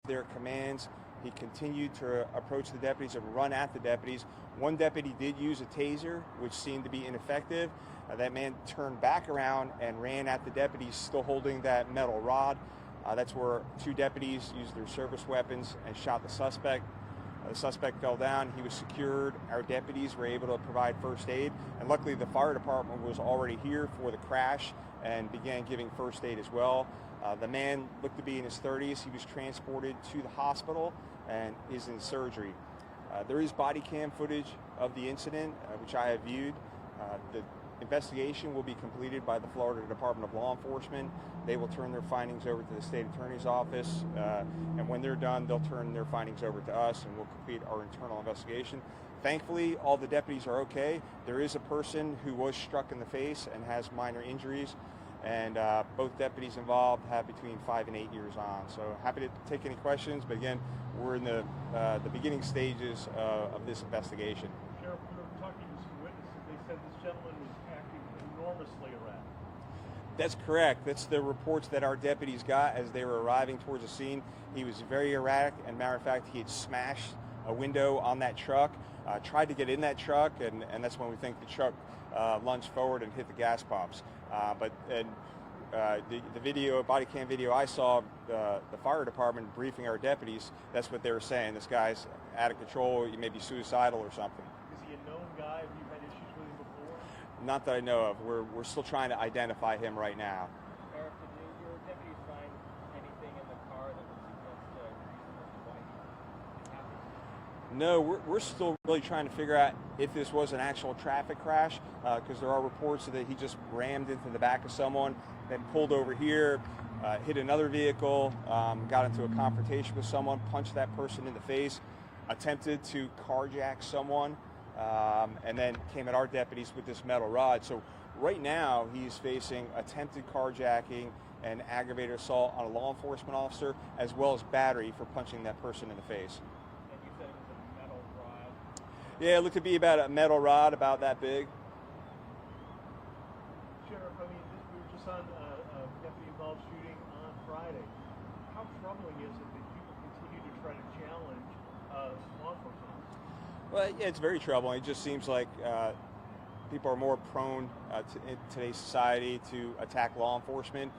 their commands. He continued to approach the deputies and run at the deputies. One deputy did use a taser, which seemed to be ineffective. That man turned back around and ran at the deputies, still holding that metal rod. That's where two deputies used their service weapons and shot the suspect. The suspect fell down. He was secured. Our deputies were able to provide first aid, and luckily the fire department was already here for the crash and began giving first aid as well. The man looked to be in his 30s. He was transported to the hospital and is in surgery. There is body cam footage of the incident, which I have viewed. The investigation will be completed by the Florida Department of Law Enforcement. They will turn their findings over to the state attorney's office, and when they're done, they'll turn their findings over to us, and we'll complete our internal investigation. Thankfully, all the deputies are okay. There is a person who was struck in the face and has minor injuries, and both deputies involved have between 5 and 8 years on. So happy to take any questions, but again, we're in the beginning stages of this investigation. Sheriff, we were talking to some witnesses. They said this gentleman was acting enormously erratic. That's correct. That's the reports that our deputies got as they were arriving towards the scene. He was very erratic, and matter of fact, he had smashed a window on that truck, tried to get in that truck, and that's when we think the truck lunged forward and hit the gas pumps. The video, body cam video I saw, the fire department briefing our deputies, that's what they were saying. This guy's out of control, he may be suicidal or something. Is he a known guy? Have you had issues with him before? Not that I know of. We're still trying to identify him right now. Sheriff, did your deputies find anything in the car that would suggest why he happened? No, we're still really trying to figure out if this was an actual traffic crash, because there are reports that he just rammed into the back of someone, then pulled over here, hit another vehicle, got into a confrontation with someone, punched that person in the face, attempted to carjack someone, and then came at our deputies with this metal rod. So right now he's facing attempted carjacking and aggravated assault on a law enforcement officer, as well as battery for punching that person in the face. And you said it was a metal rod? Yeah, it looked to be about a metal rod about that big. Sheriff, I mean, we were just on a deputy-involved shooting on Friday. How troubling is it that people continue to try to challenge law enforcement officers? Well, yeah, it's very troubling. It just seems like people are more prone in today's society to attack law enforcement.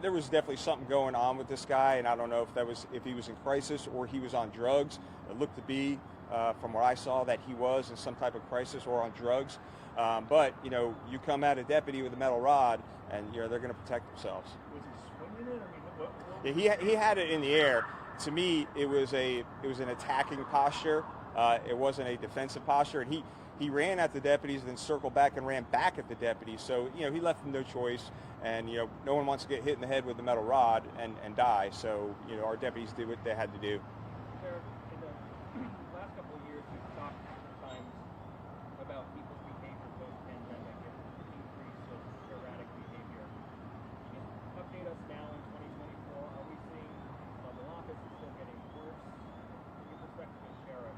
There was definitely something going on with this guy, and I don't know if he was in crisis or he was on drugs. It looked to be, from what I saw, that he was in some type of crisis or on drugs. But you come at a deputy with a metal rod, and they're going to protect themselves. Was he swinging it? I mean, Yeah, he had it in the air. To me, it was an attacking posture. It wasn't a defensive posture, and he ran at the deputies, then circled back and ran back at the deputies. So he left them no choice, and no one wants to get hit in the head with a metal rod and die. So our deputies did what they had to do. Sheriff, in the last couple of years, we've talked sometimes about people's behavior post-pandemic and increase of erratic behavior. Can you update us now in 2024? Are we seeing the office is still getting worse? From your perspective as sheriff?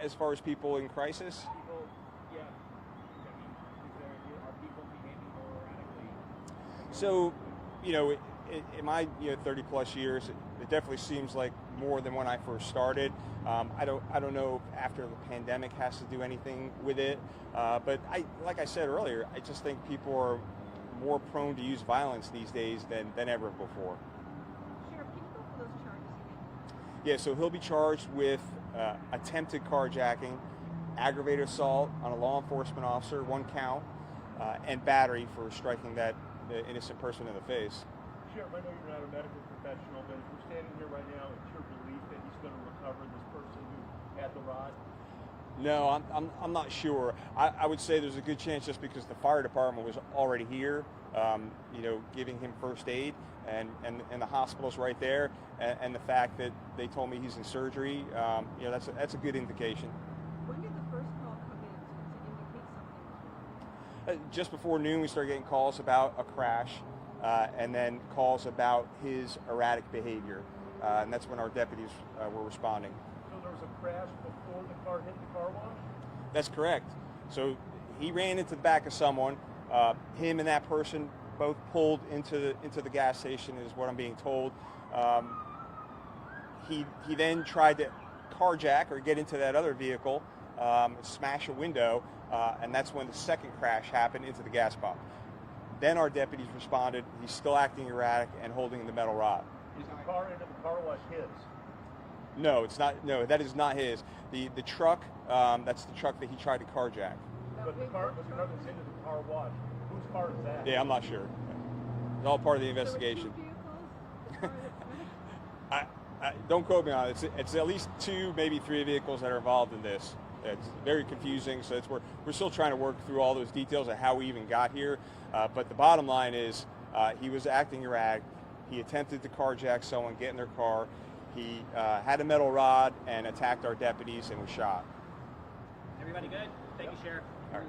As far as people in crisis? People, yeah. I mean, are people behaving more erratically? So, in my 30 plus years, it definitely seems like more than when I first started. I don't know if after the pandemic has to do anything with it, but like I said earlier, I just think people are more prone to use violence these days than ever before. Sheriff, can you go for those charges again? Yeah, so he'll be charged with attempted carjacking, aggravated assault on a law enforcement officer, 1 count, and battery for striking that innocent person in the face. Sheriff, I know you're not a medical professional, but as we're standing here right now, it's your belief that he's going to recover this person who had the rod? No, I'm not sure. I would say there's a good chance, just because the fire department was already here, giving him first aid, and the hospital's right there, and the fact that they told me he's in surgery, that's a good indication. When did the first call come in to indicate something was wrong? Just before noon, we started getting calls about a crash, and then calls about his erratic behavior, and that's when our deputies were responding. So there was a crash before the car hit the car wash? That's correct. So he ran into the back of someone. Him and that person both pulled into the gas station, is what I'm being told. he then tried to carjack or get into that other vehicle, smash a window, and that's when the second crash happened into the gas pump. Then our deputies responded. He's still acting erratic and holding the metal rod. Is the car into the car wash his? No, it's not. No, that is not his. The truck, that's the truck that he tried to carjack. But the car that's into the car wash, whose car is that? Yeah, I'm not sure. It's all part of the investigation. Don't quote me on it. It's at least 2, maybe 3 vehicles that are involved in this. It's very confusing, so we're still trying to work through all those details of how we even got here. But the bottom line is he was acting erratic. He attempted to carjack someone, get in their car. He had a metal rod and attacked our deputies and was shot. Everybody good? Thank you, Sheriff. All right.